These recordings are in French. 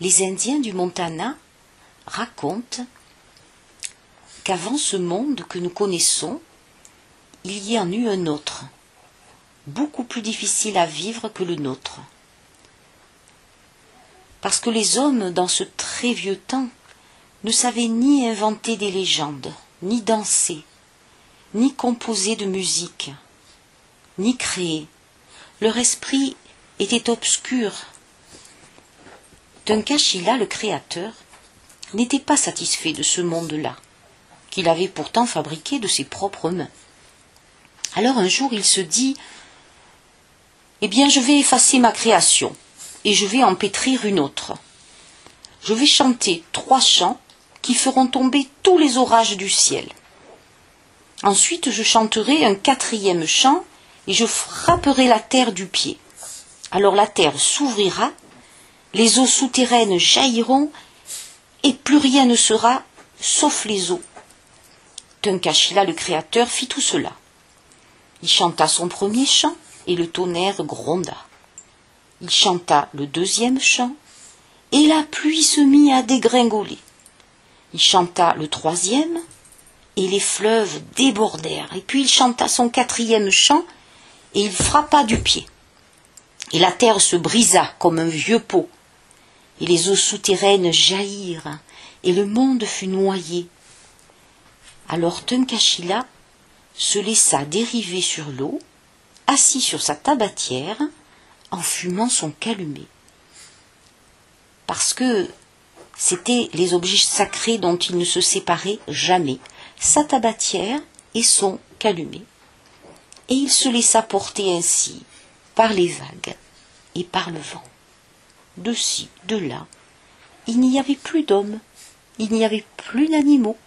Les Indiens du Montana racontent qu'avant ce monde que nous connaissons, il y en eut un autre, beaucoup plus difficile à vivre que le nôtre. Parce que les hommes, dans ce très vieux temps, ne savaient ni inventer des légendes, ni danser, ni composer de musique, ni créer. Leur esprit était obscur. Tunkashila, le créateur, n'était pas satisfait de ce monde-là, qu'il avait pourtant fabriqué de ses propres mains. Alors un jour il se dit « Eh bien je vais effacer ma création et je vais en pétrir une autre. Je vais chanter 3 chants qui feront tomber tous les orages du ciel. Ensuite je chanterai un 4e chant et je frapperai la terre du pied. Alors la terre s'ouvrira, les eaux souterraines jailliront et plus rien ne sera sauf les eaux. » Tunkashila, le créateur, fit tout cela. Il chanta son 1er chant et le tonnerre gronda. Il chanta le 2e chant et la pluie se mit à dégringoler. Il chanta le 3e et les fleuves débordèrent. Et puis il chanta son 4e chant et il frappa du pied. Et la terre se brisa comme un vieux pot. Et les eaux souterraines jaillirent et le monde fut noyé. Alors Tunkashila se laissa dériver sur l'eau, assis sur sa tabatière, en fumant son calumet. Parce que c'étaient les objets sacrés dont il ne se séparait jamais, sa tabatière et son calumet. Et il se laissa porter ainsi, par les vagues et par le vent. De ci, de là, il n'y avait plus d'hommes, il n'y avait plus d'animaux.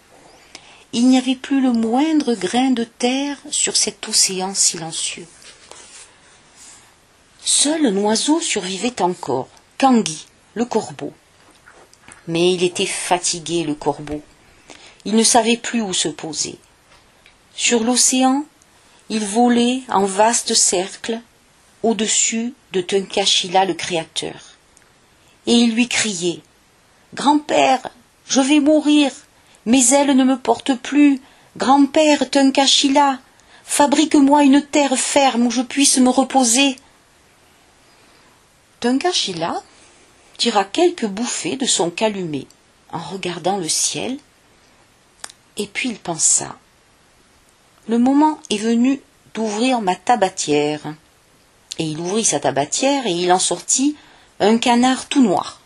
Il n'y avait plus le moindre grain de terre sur cet océan silencieux. Seul un oiseau survivait encore, Kangui, le corbeau. Mais il était fatigué, le corbeau. Il ne savait plus où se poser. Sur l'océan, il volait en vastes cercles au-dessus de Tunkashila, le créateur. Et il lui criait « Grand-père, je vais mourir !» Mes ailes ne me portent plus. Grand-père Tunkashila, fabrique-moi une terre ferme où je puisse me reposer. Tunkashila tira quelques bouffées de son calumet en regardant le ciel, et puis il pensa « Le moment est venu d'ouvrir ma tabatière. » Et il ouvrit sa tabatière et il en sortit un canard tout noir.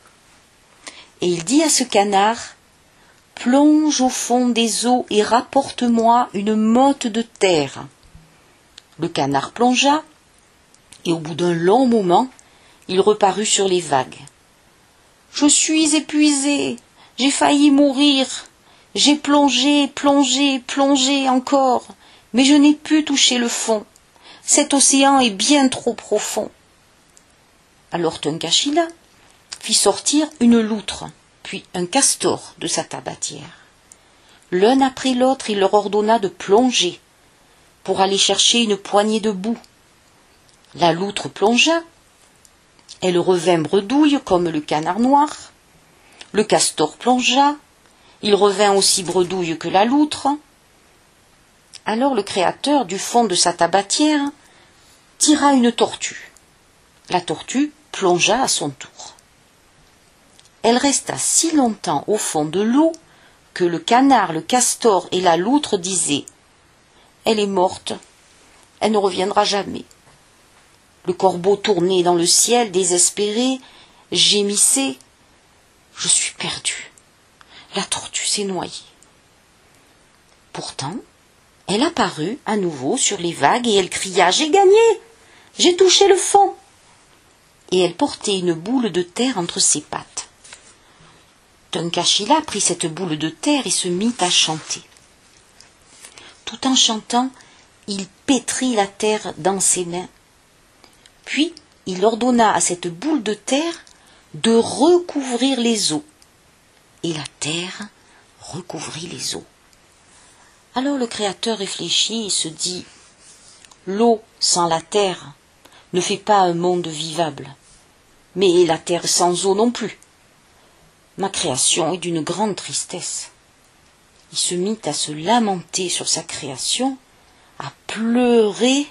Et il dit à ce canard « Plonge au fond des eaux et rapporte-moi une motte de terre. » Le canard plongea, et au bout d'un long moment, il reparut sur les vagues. « Je suis épuisé, j'ai failli mourir, j'ai plongé, plongé, plongé encore, mais je n'ai pu toucher le fond. Cet océan est bien trop profond. » Alors Tunkashila fit sortir une loutre, puis un castor de sa tabatière. L'un après l'autre, il leur ordonna de plonger pour aller chercher une poignée de boue. La loutre plongea, elle revint bredouille comme le canard noir. Le castor plongea, il revint aussi bredouille que la loutre. Alors le créateur, du fond de sa tabatière, tira une tortue. La tortue plongea à son tour. Elle resta si longtemps au fond de l'eau que le canard, le castor et la loutre disaient « Elle est morte, elle ne reviendra jamais. » Le corbeau tournait dans le ciel, désespéré, gémissait « Je suis perdu, la tortue s'est noyée. » Pourtant, elle apparut à nouveau sur les vagues et elle cria « J'ai gagné, j'ai touché le fond !» Et elle portait une boule de terre entre ses pattes. Tunkashila prit cette boule de terre et se mit à chanter. Tout en chantant, il pétrit la terre dans ses mains. Puis, il ordonna à cette boule de terre de recouvrir les eaux. Et la terre recouvrit les eaux. Alors le Créateur réfléchit et se dit « L'eau sans la terre ne fait pas un monde vivable, mais la terre sans eau non plus. ma création est d'une grande tristesse. Il se mit à se lamenter sur sa création, à pleurer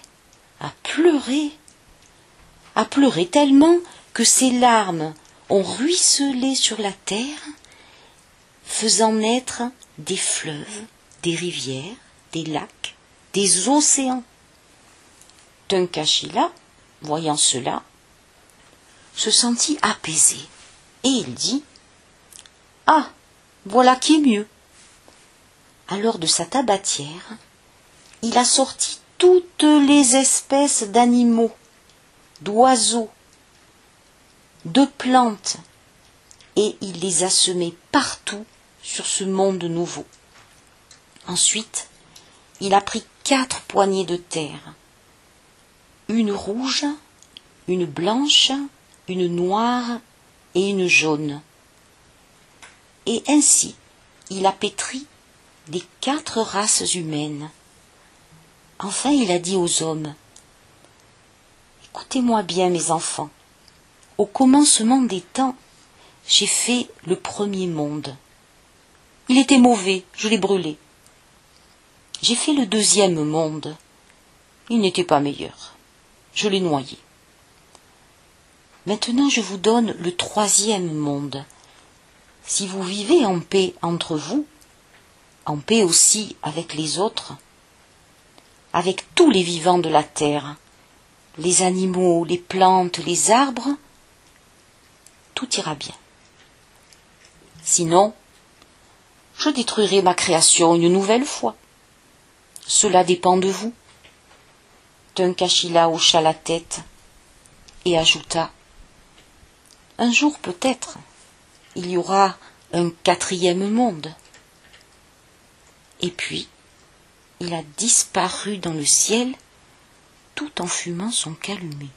tellement que ses larmes ont ruisselé sur la terre, faisant naître des fleuves, des rivières, des lacs, des océans. Tunkashila, voyant cela, se sentit apaisé, et il dit « Ah, voilà qui est mieux !» Alors de sa tabatière, il a sorti toutes les espèces d'animaux, d'oiseaux, de plantes, et il les a semés partout sur ce monde nouveau. Ensuite, il a pris 4 poignées de terre, une rouge, une blanche, une noire et une jaune. Et ainsi, il a pétri les 4 races humaines. Enfin, il a dit aux hommes, « Écoutez-moi bien, mes enfants, au commencement des temps, j'ai fait le premier monde. Il était mauvais, je l'ai brûlé. J'ai fait le deuxième monde. Il n'était pas meilleur. Je l'ai noyé. Maintenant, je vous donne le 3e monde. Si vous vivez en paix entre vous, en paix aussi avec les autres, avec tous les vivants de la terre, les animaux, les plantes, les arbres, tout ira bien. Sinon, je détruirai ma création une nouvelle fois. Cela dépend de vous. » Tunkashila hocha la tête et ajouta « Un jour peut-être, il y aura un 4e monde. » Et puis, il a disparu dans le ciel tout en fumant son calumet.